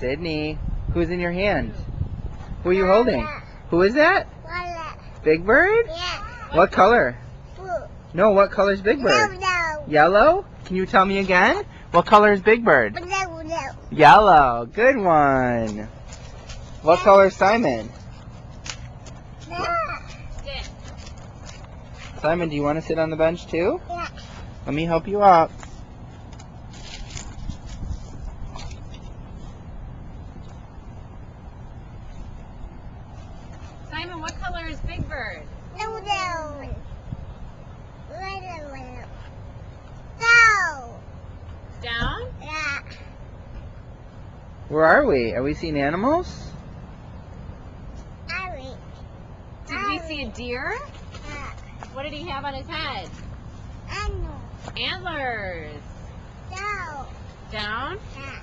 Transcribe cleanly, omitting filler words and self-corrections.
Sydney, who's in your hand? Who are you holding? Who is that? Big Bird? Yeah. What color? Blue. No, what color is Big Bird? No. Yellow? Can you tell me again? What color is Big Bird? No. Yellow. Good one. What color is Simon? Simon, do you want to sit on the bench too? Yeah. Let me help you up. Simon, what color is Big Bird? No. No. Down? Yeah. Where are we? Are we seeing animals? Did we see a deer? Yeah. What did he have on his head? I know. Antlers. No. Down? Yeah.